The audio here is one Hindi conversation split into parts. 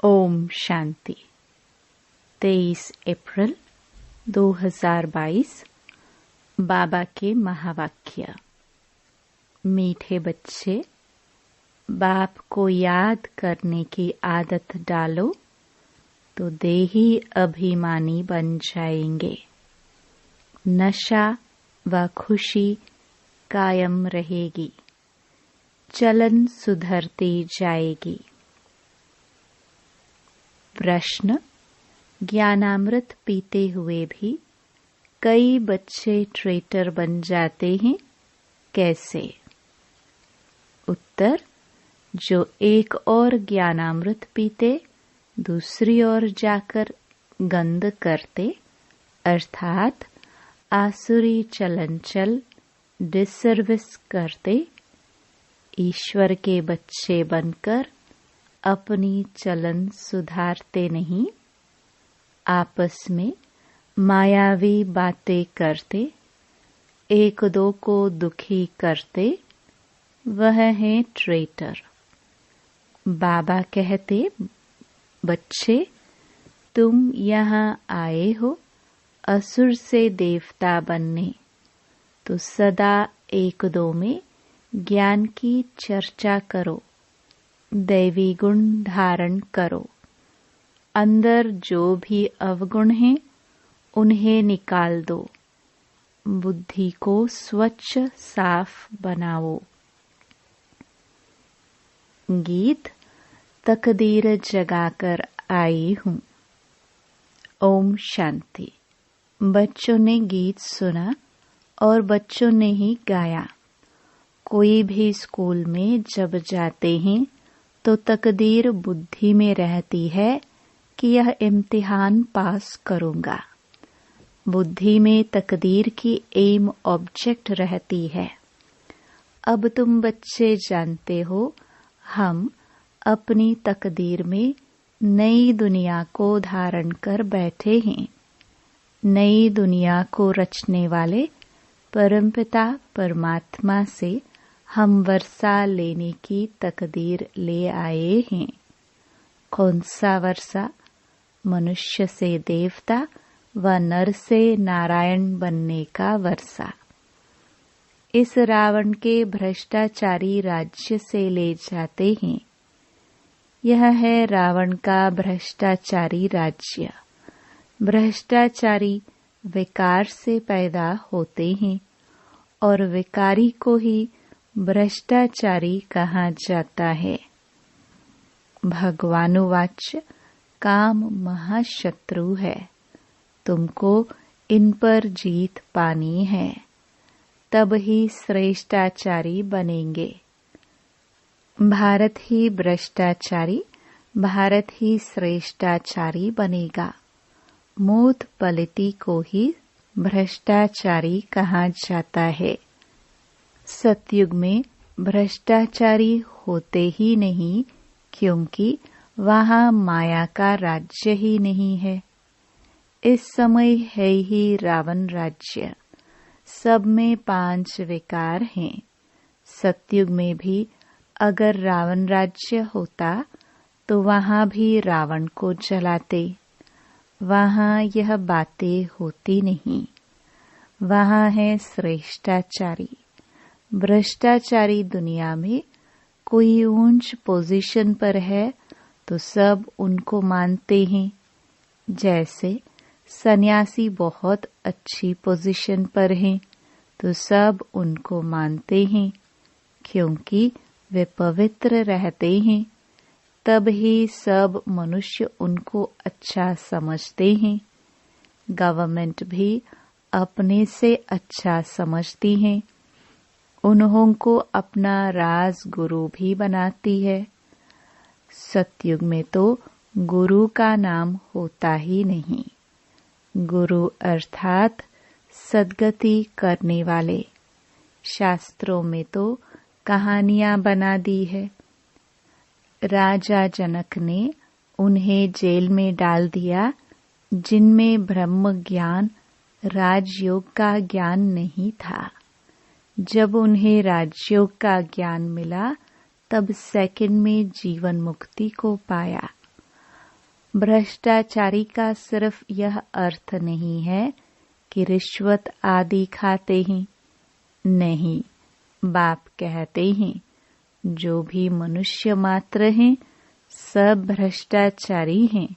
ओम शांति। 23 अप्रैल 2022। बाबा के महावाक्य। मीठे बच्चे, बाप को याद करने की आदत डालो तो देही अभिमानी बन जाएंगे। नशा व खुशी कायम रहेगी, चलन सुधरती जाएगी। प्रश्न: ज्ञानामृत पीते हुए भी कई बच्चे ट्रेटर बन जाते हैं, कैसे? उत्तर: जो एक और ज्ञानामृत पीते दूसरी ओर जाकर गंद करते, अर्थात आसुरी चलन डिसर्विस करते, ईश्वर के बच्चे बनकर अपनी चलन सुधारते नहीं, आपस में मायावी बातें करते, एक दो को दुखी करते, वह है ट्रेटर। बाबा कहते, बच्चे तुम यहाँ आए हो असुर से देवता बनने, तो सदा एक दो में ज्ञान की चर्चा करो, दैवी गुण धारण करो। अंदर जो भी अवगुण हैं उन्हें निकाल दो, बुद्धि को स्वच्छ साफ बनाओ। गीत तकदीर जगाकर आई हूँ। ओम शांति। बच्चों ने गीत सुना और बच्चों ने ही गाया। कोई भी स्कूल में जब जाते हैं तो तकदीर बुद्धि में रहती है कि यह इम्तिहान पास करूंगा। बुद्धि में तकदीर की एम ऑब्जेक्ट रहती है। अब तुम बच्चे जानते हो, हम अपनी तकदीर में नई दुनिया को धारण कर बैठे हैं। नई दुनिया को रचने वाले परमपिता परमात्मा से हम वर्षा लेने की तकदीर ले आए हैं। कौन सा वर्षा? मनुष्य से देवता व नर से नारायण बनने का वर्षा। इस रावण के भ्रष्टाचारी राज्य से ले जाते हैं। यह है रावण का भ्रष्टाचारी राज्य। भ्रष्टाचारी विकार से पैदा होते हैं और विकारी को ही भ्रष्टाचारी कहा जाता है। भगवानुवाच, काम महाशत्रु है, तुमको इन पर जीत पानी है, तब ही श्रेष्ठाचारी बनेंगे। भारत ही भ्रष्टाचारी, भारत ही श्रेष्ठाचारी बनेगा। मूत पलिति को ही भ्रष्टाचारी कहा जाता है। सतयुग में भ्रष्टाचारी होते ही नहीं, क्योंकि वहाँ माया का राज्य ही नहीं है। इस समय है ही रावण राज्य। सब में 5 विकार हैं। सतयुग में भी अगर रावण राज्य होता तो वहाँ भी रावण को जलाते। वहाँ यह बातें होती नहीं। वहाँ है श्रेष्ठाचारी। भ्रष्टाचारी दुनिया में कोई ऊंच पोजीशन पर है तो सब उनको मानते हैं। जैसे सन्यासी बहुत अच्छी पोजीशन पर हैं तो सब उनको मानते हैं, क्योंकि वे पवित्र रहते हैं। तब ही सब मनुष्य उनको अच्छा समझते हैं। गवर्नमेंट भी अपने से अच्छा समझती है। उन्हों को अपना राज गुरु भी बनाती है। सतयुग में तो गुरु का नाम होता ही नहीं। गुरु अर्थात सद्गति करने वाले। शास्त्रों में तो कहानियां बना दी है। राजा जनक ने उन्हें जेल में डाल दिया, जिनमें ब्रह्म ज्ञान, राजयोग का ज्ञान नहीं था। जब उन्हें राजयोग का ज्ञान मिला तब सेकंड में जीवन मुक्ति को पाया। भ्रष्टाचारी का सिर्फ यह अर्थ नहीं है कि रिश्वत आदि खाते हैं। नहीं, बाप कहते हैं जो भी मनुष्य मात्र हैं सब भ्रष्टाचारी हैं,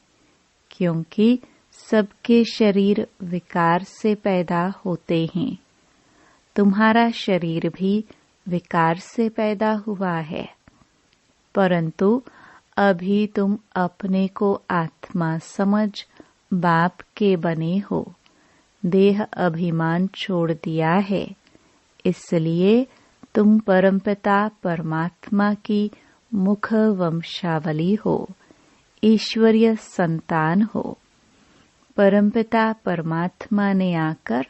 क्योंकि सबके शरीर विकार से पैदा होते हैं। तुम्हारा शरीर भी विकार से पैदा हुआ है, परंतु अभी तुम अपने को आत्मा समझ बाप के बने हो। देह अभिमान छोड़ दिया है, इसलिए तुम परमपिता परमात्मा की मुख वंशावली हो, ईश्वरीय संतान हो। परमपिता परमात्मा ने आकर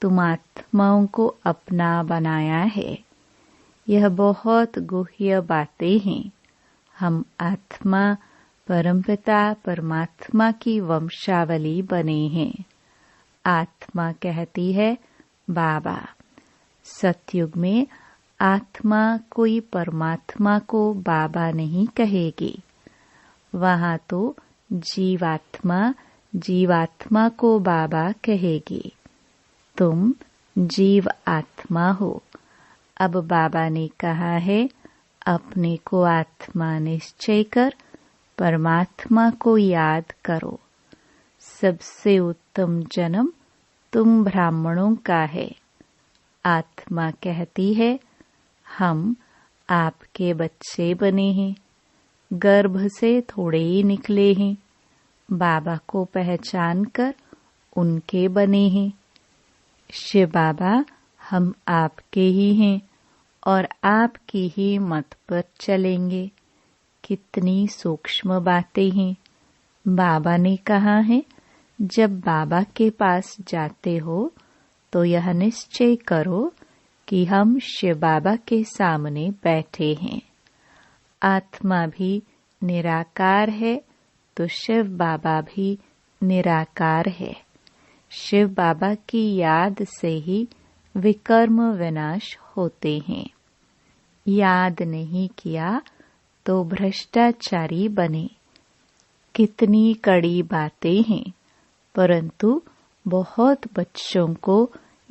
तुम आत्माओं को अपना बनाया है। यह बहुत गुह्य बातें हैं। हम आत्मा परमपिता परमात्मा की वंशावली बने हैं। आत्मा कहती है बाबा। सतयुग में आत्मा कोई परमात्मा को बाबा नहीं कहेगी। वहाँ तो जीवात्मा जीवात्मा को बाबा कहेगी। तुम जीव आत्मा हो। अब बाबा ने कहा है अपने को आत्मा निश्चय कर परमात्मा को याद करो। सबसे उत्तम जन्म तुम ब्राह्मणों का है। आत्मा कहती है हम आपके बच्चे बने हैं, गर्भ से थोड़े ही निकले हैं, बाबा को पहचान कर उनके बने हैं। शिव बाबा हम आपके ही हैं और आपकी ही मत पर चलेंगे। कितनी सूक्ष्म बातें हैं। बाबा ने कहा है जब बाबा के पास जाते हो तो यह निश्चय करो कि हम शिव बाबा के सामने बैठे हैं। आत्मा भी निराकार है तो शिव बाबा भी निराकार है। शिव बाबा की याद से ही विकर्म विनाश होते हैं। याद नहीं किया तो भ्रष्टाचारी बने। कितनी कड़ी बातें हैं, परंतु बहुत बच्चों को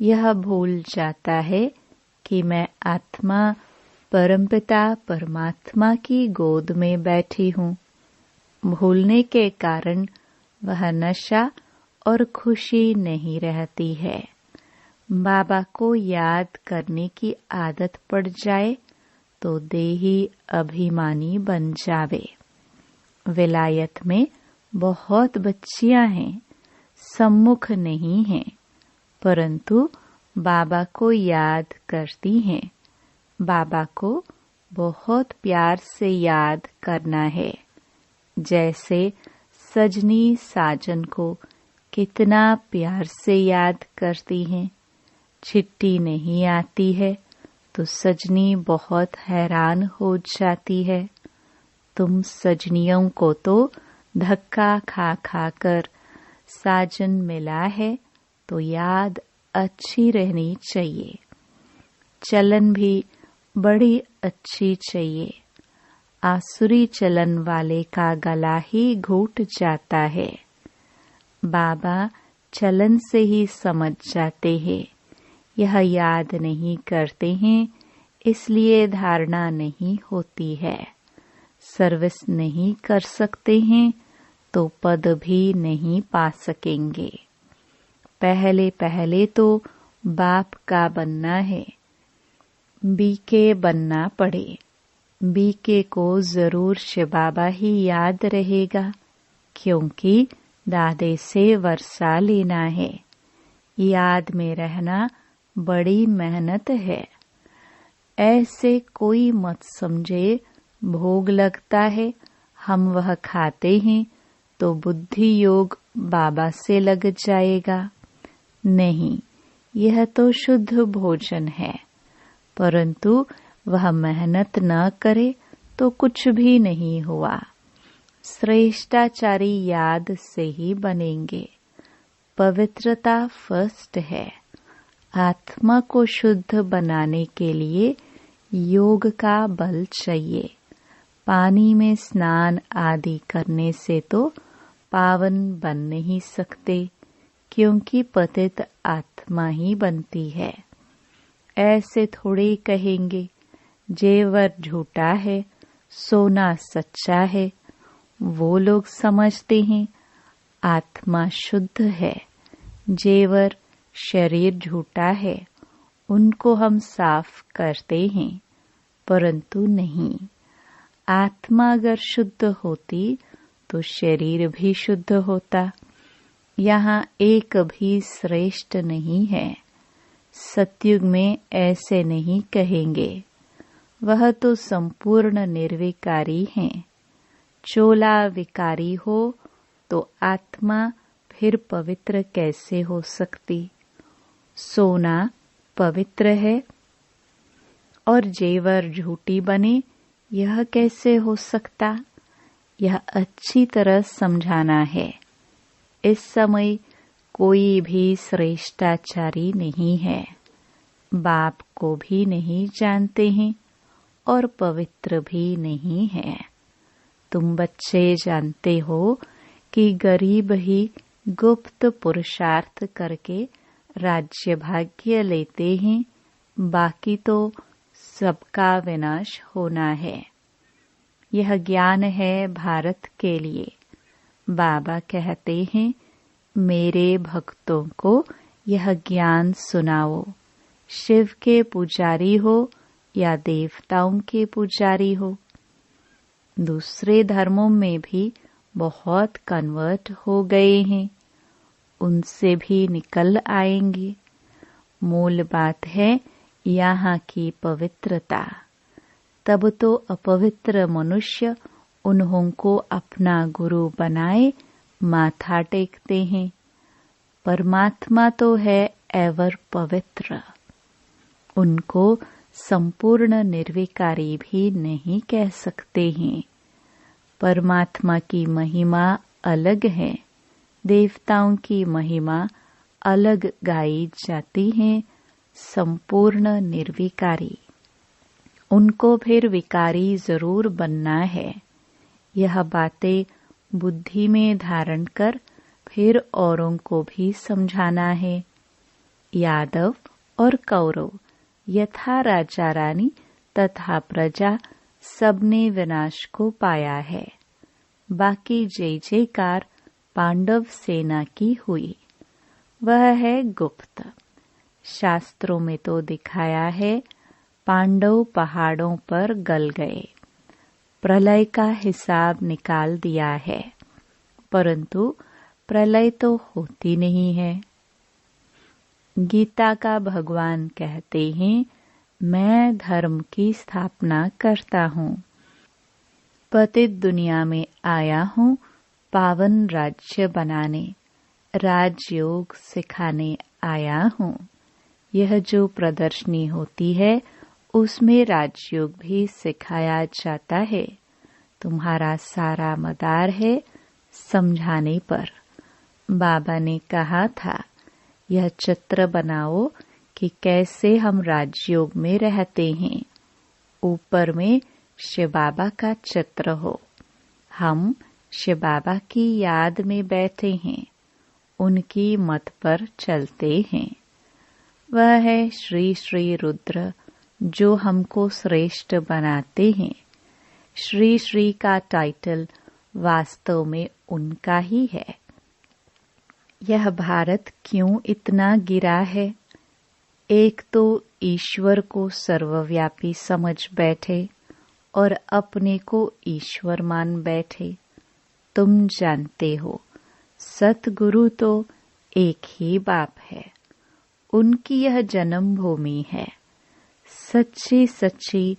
यह भूल जाता है कि मैं आत्मा परमपिता परमात्मा की गोद में बैठी हूँ। भूलने के कारण वह नशा और खुशी नहीं रहती है। बाबा को याद करने की आदत पड़ जाए तो देही अभिमानी बन जावे। विलायत में बहुत बच्चियां हैं, सम्मुख नहीं हैं, परंतु बाबा को याद करती हैं। बाबा को बहुत प्यार से याद करना है। जैसे सजनी साजन को कितना प्यार से याद करती हैं। चिट्ठी नहीं आती है तो सजनी बहुत हैरान हो जाती है। तुम सजनियों को तो धक्का खा खा कर साजन मिला है तो याद अच्छी रहनी चाहिए। चलन भी बड़ी अच्छी चाहिए। आसुरी चलन वाले का गला ही घूट जाता है। बाबा चलन से ही समझ जाते हैं। यह याद नहीं करते हैं, इसलिए धारणा नहीं होती है। सर्विस नहीं कर सकते हैं तो पद भी नहीं पा सकेंगे। पहले पहले तो बाप का बनना है। बीके बनना पड़े। बीके को जरूर शिव बाबा ही याद रहेगा, क्योंकि दादे से वर्षा लेना है। याद में रहना बड़ी मेहनत है। ऐसे कोई मत समझे भोग लगता है, हम वह खाते हैं तो बुद्धि योग बाबा से लग जाएगा। नहीं, यह तो शुद्ध भोजन है, परंतु वह मेहनत न करे तो कुछ भी नहीं हुआ। श्रेष्ठाचारी याद से ही बनेंगे। पवित्रता फर्स्ट है। आत्मा को शुद्ध बनाने के लिए योग का बल चाहिए। पानी में स्नान आदि करने से तो पावन बन नहीं सकते, क्योंकि पतित आत्मा ही बनती है। ऐसे थोड़े कहेंगे जेवर झूठा है, सोना सच्चा है। वो लोग समझते हैं आत्मा शुद्ध है, जेवर शरीर झूठा है, उनको हम साफ करते हैं, परंतु नहीं। आत्मा अगर शुद्ध होती तो शरीर भी शुद्ध होता। यहाँ एक भी श्रेष्ठ नहीं है। सतयुग में ऐसे नहीं कहेंगे, वह तो संपूर्ण निर्विकारी हैं। चोला विकारी हो तो आत्मा फिर पवित्र कैसे हो सकती? सोना पवित्र है और जेवर झूठी बने, यह कैसे हो सकता? यह अच्छी तरह समझाना है। इस समय कोई भी श्रेष्ठाचारी नहीं है, बाप को भी नहीं जानते हैं और पवित्र भी नहीं है। तुम बच्चे जानते हो कि गरीब ही गुप्त पुरुषार्थ करके राज्य भाग्य लेते हैं, बाकी तो सबका विनाश होना है। यह ज्ञान है भारत के लिए। बाबा कहते हैं, मेरे भक्तों को यह ज्ञान सुनाओ। शिव के पुजारी हो या देवताओं के पुजारी हो। दूसरे धर्मों में भी बहुत कन्वर्ट हो गए हैं, उनसे भी निकल आएंगे। मूल बात है यहाँ की पवित्रता। तब तो अपवित्र मनुष्य उन्हों को अपना गुरु बनाए माथा टेकते हैं। परमात्मा तो है एवर पवित्र, उनको संपूर्ण निर्विकारी भी नहीं कह सकते हैं। परमात्मा की महिमा अलग है, देवताओं की महिमा अलग गाई जाती है। संपूर्ण निर्विकारी, उनको फिर विकारी जरूर बनना है। यह बातें बुद्धि में धारण कर फिर औरों को भी समझाना है। यादव और कौरव यथा राजा रानी तथा प्रजा सबने विनाश को पाया है। बाकी जय जयकार पांडव सेना की हुई, वह है गुप्त। शास्त्रों में तो दिखाया है पांडव पहाड़ों पर गल गए, प्रलय का हिसाब निकाल दिया है, परंतु प्रलय तो होती नहीं है। गीता का भगवान कहते हैं, मैं धर्म की स्थापना करता हूँ, पतित दुनिया में आया हूँ पावन राज्य बनाने, राजयोग सिखाने आया हूँ। यह जो प्रदर्शनी होती है उसमें राजयोग भी सिखाया जाता है। तुम्हारा सारा मदार है समझाने पर। बाबा ने कहा था, यह चित्र बनाओ कि कैसे हम राजयोग में रहते हैं। ऊपर में शिव बाबा का चित्र हो, हम शिव बाबा की याद में बैठे हैं, उनकी मत पर चलते हैं। वह है श्री श्री रुद्र जो हमको श्रेष्ठ बनाते हैं। श्री श्री का टाइटल वास्तव में उनका ही है। यह भारत क्यों इतना गिरा है? एक तो ईश्वर को सर्वव्यापी समझ बैठे और अपने को ईश्वर मान बैठे। तुम जानते हो सतगुरु तो एक ही बाप है, उनकी यह जन्मभूमि है। सच्ची सच्ची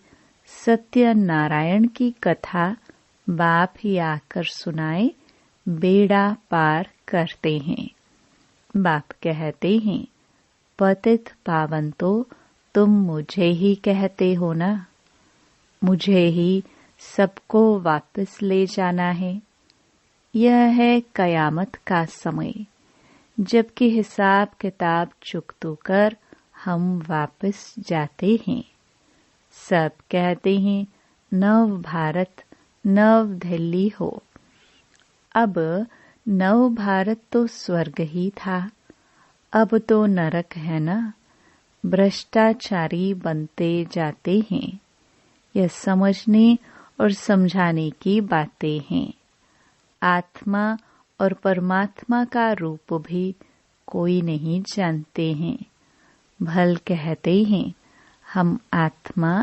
सत्य नारायण की कथा बाप ही आकर सुनाए, बेड़ा पार करते हैं। बाप कहते हैं, पतित पावन तो तुम मुझे ही कहते हो ना, मुझे ही सबको वापस ले जाना है। यह है कयामत का समय, जबकि हिसाब किताब चुकतो कर हम वापस जाते हैं। सब कहते हैं नव भारत नव दिल्ली हो। अब नव भारत तो स्वर्ग ही था, अब तो नरक है ना। भ्रष्टाचारी बनते जाते हैं। यह समझने और समझाने की बातें हैं। आत्मा और परमात्मा का रूप भी कोई नहीं जानते हैं। भल कहते हैं हम आत्मा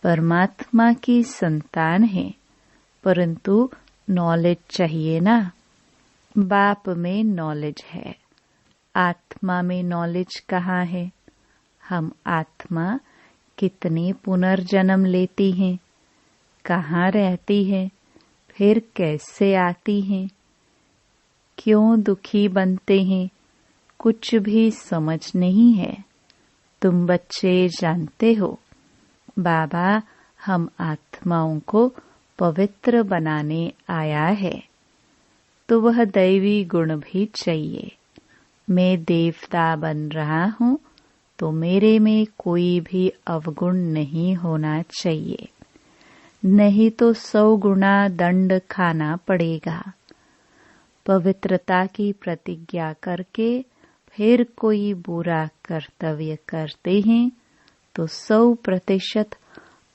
परमात्मा की संतान हैं, परंतु नॉलेज चाहिए ना। बाप में नॉलेज है, आत्मा में नॉलेज कहाँ है। हम आत्मा कितने पुनर्जन्म लेती हैं, कहाँ रहती है, फिर कैसे आती हैं, क्यों दुखी बनते हैं, कुछ भी समझ नहीं है। तुम बच्चे जानते हो, बाबा हम आत्माओं को पवित्र बनाने आया है, तो वह दैवी गुण भी चाहिए। मैं देवता बन रहा हूँ, तो मेरे में कोई भी अवगुण नहीं होना चाहिए, नहीं तो 100 गुना दंड खाना पड़ेगा। पवित्रता की प्रतिज्ञा करके फिर कोई बुरा कर्तव्य करते हैं तो 100%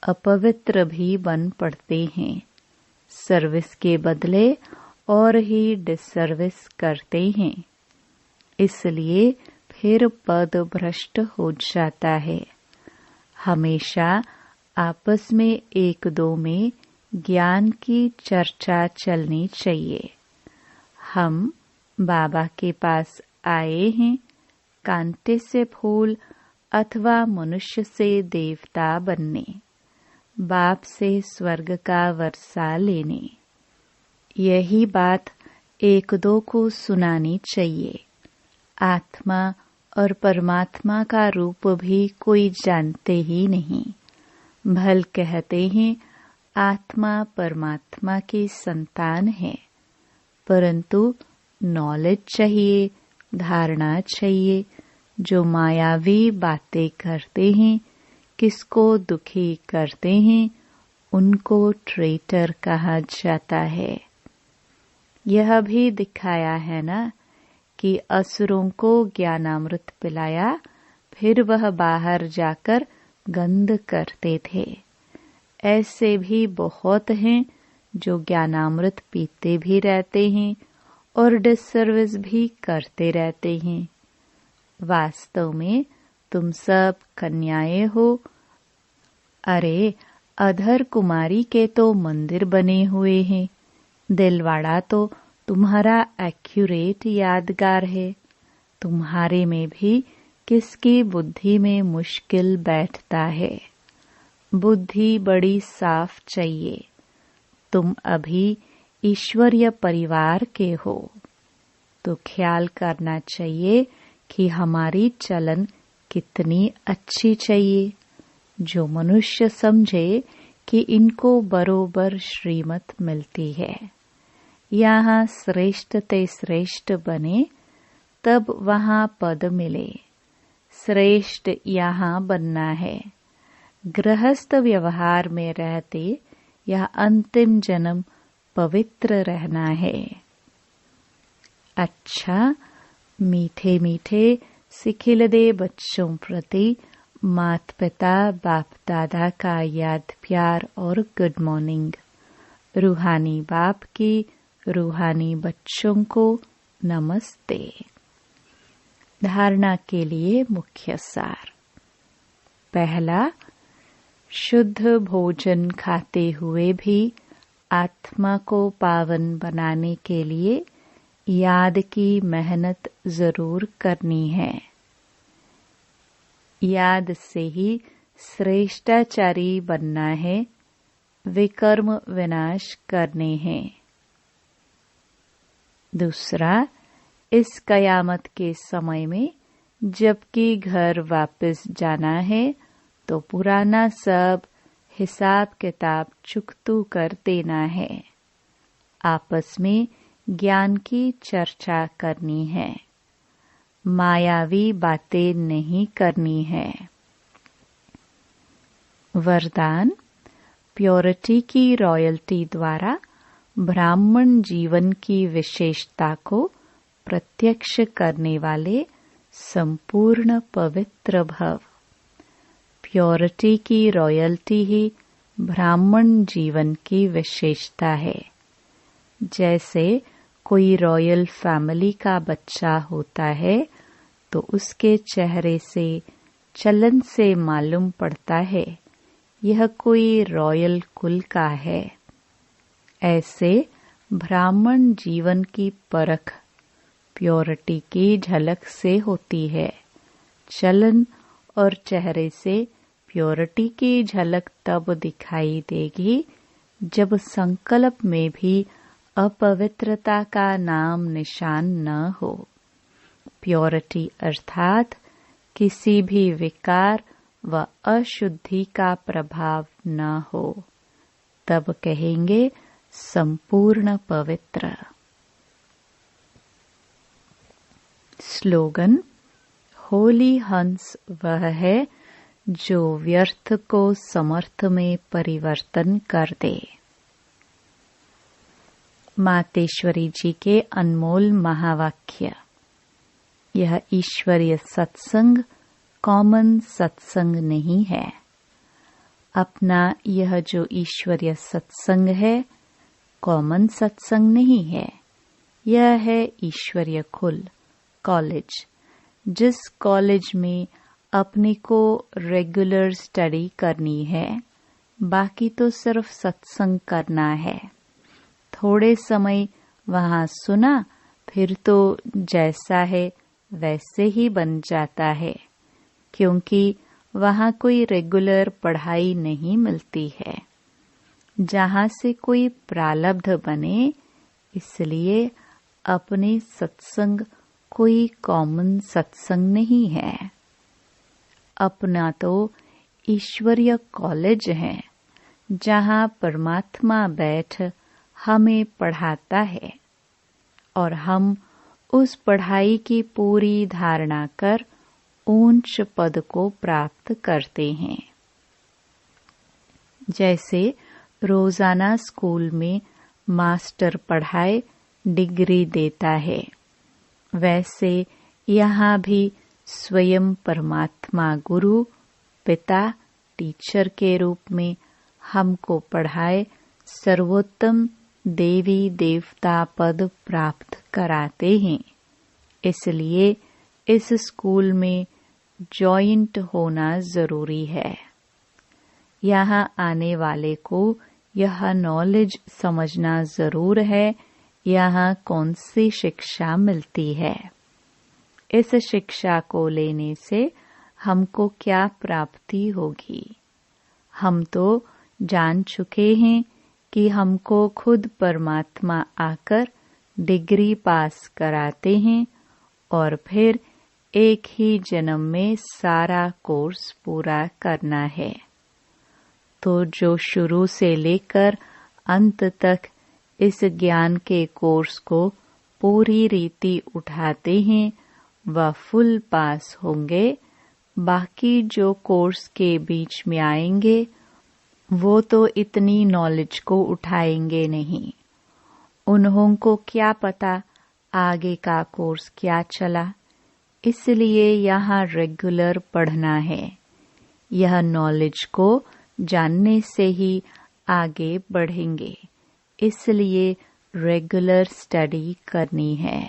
अपवित्र भी बन पड़ते हैं। सर्विस के बदले और ही डिसर्विस करते हैं, इसलिए फिर पद भ्रष्ट हो जाता है। हमेशा आपस में एक दो में ज्ञान की चर्चा चलनी चाहिए। हम बाबा के पास आए हैं कांटे से फूल अथवा मनुष्य से देवता बनने, बाप से स्वर्ग का वर्षा लेने। यही बात एक दो को सुनानी चाहिए। आत्मा और परमात्मा का रूप भी कोई जानते ही नहीं। भल कहते हैं आत्मा परमात्मा की संतान है, परंतु नॉलेज चाहिए, धारणा चाहिए। जो मायावी बातें करते हैं, किसको दुखी करते हैं, उनको ट्रेटर कहा जाता है। यह भी दिखाया है ना कि असुरों को ज्ञानामृत पिलाया, फिर वह बाहर जाकर गंध करते थे। ऐसे भी बहुत हैं जो ज्ञानामृत पीते भी रहते हैं और डिसर्विस भी करते रहते हैं। वास्तव में तुम सब कन्याएं हो। अरे अधर कुमारी के तो मंदिर बने हुए हैं, दिलवाड़ा तो तुम्हारा एक्यूरेट यादगार है। तुम्हारे में भी किसकी बुद्धि में मुश्किल बैठता है। बुद्धि बड़ी साफ चाहिए। तुम अभी ईश्वरीय परिवार के हो, तो ख्याल करना चाहिए कि हमारी चलन कितनी अच्छी चाहिए। जो मनुष्य समझे कि इनको बरोबर श्रीमत मिलती है, यहाँ श्रेष्ठ ते श्रेष्ठ बने, तब वहाँ पद मिले। श्रेष्ठ यहाँ बनना है। गृहस्थ व्यवहार में रहते यह अंतिम जन्म पवित्र रहना है। अच्छा, मीठे मीठे सिखिलदे बच्चों प्रति माता पिता बाप दादा का याद प्यार और गुड मॉर्निंग। रूहानी बाप की रूहानी बच्चों को नमस्ते। धारणा के लिए मुख्य सार। पहला, शुद्ध भोजन खाते हुए भी आत्मा को पावन बनाने के लिए याद की मेहनत जरूर करनी है। याद से ही श्रेष्ठाचारी बनना है, विकर्म विनाश करने हैं। दूसरा, इस कयामत के समय में जबकि घर वापस जाना है, तो पुराना सब हिसाब किताब चुकतू कर देना है। आपस में ज्ञान की चर्चा करनी है, मायावी बातें नहीं करनी है। वरदान, प्योरिटी की रॉयल्टी द्वारा ब्राह्मण जीवन की विशेषता को प्रत्यक्ष करने वाले संपूर्ण पवित्र भव। प्योरिटी की रॉयल्टी ही ब्राह्मण जीवन की विशेषता है। जैसे कोई रॉयल फैमिली का बच्चा होता है तो उसके चेहरे से, चलन से मालूम पड़ता है यह कोई रॉयल कुल का है। ऐसे ब्राह्मण जीवन की परख प्योरिटी की झलक से होती है। चलन और चेहरे से प्योरिटी की झलक तब दिखाई देगी जब संकल्प में भी अपवित्रता का नाम निशान न हो। प्योरिटी अर्थात किसी भी विकार व अशुद्धि का प्रभाव न हो, तब कहेंगे संपूर्ण पवित्र। स्लोगन: होली हंस वह है जो व्यर्थ को समर्थ में परिवर्तन कर दे। मातेश्वरी जी के अनमोल महावाक्य। यह ईश्वरीय सत्संग कॉमन सत्संग नहीं है। अपना यह जो ईश्वरीय सत्संग है कॉमन सत्संग नहीं है। यह है ईश्वरीय कुल कॉलेज, जिस कॉलेज में अपने को रेगुलर स्टडी करनी है, बाकी तो सिर्फ सत्संग करना है। थोड़े समय वहाँ सुना, फिर तो जैसा है वैसे ही बन जाता है, क्योंकि वहाँ कोई रेगुलर पढ़ाई नहीं मिलती है जहाँ से कोई प्रारब्ध बने। इसलिए अपने सत्संग कोई कॉमन सत्संग नहीं है। अपना तो ईश्वरीय कॉलेज है जहाँ परमात्मा बैठ हमें पढ़ाता है और हम उस पढ़ाई की पूरी धारणा कर ऊंच पद को प्राप्त करते हैं। जैसे रोजाना स्कूल में मास्टर पढ़ाए डिग्री देता है, वैसे यहाँ भी स्वयं परमात्मा गुरु पिता टीचर के रूप में हमको पढ़ाए सर्वोत्तम देवी देवता पद प्राप्त कराते हैं। इसलिए इस स्कूल में जॉइंट होना जरूरी है। यहाँ आने वाले को यह नॉलेज समझना जरूर है यहाँ कौन सी शिक्षा मिलती है। इस शिक्षा को लेने से हमको क्या प्राप्ति होगी। हम तो जान चुके हैं कि हमको खुद परमात्मा आकर डिग्री पास कराते हैं और फिर एक ही जन्म में सारा कोर्स पूरा करना है। तो जो शुरू से लेकर अंत तक इस ज्ञान के कोर्स को पूरी रीति उठाते हैं वह फुल पास होंगे। बाकी जो कोर्स के बीच में आएंगे वो तो इतनी नॉलेज को उठाएंगे नहीं। उन्हों को क्या पता आगे का कोर्स क्या चला। इसलिए यहाँ रेगुलर पढ़ना है। यह नॉलेज को जानने से ही आगे बढ़ेंगे। इसलिए रेगुलर स्टडी करनी है।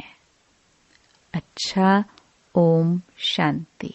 अच्छा, ओम शांति।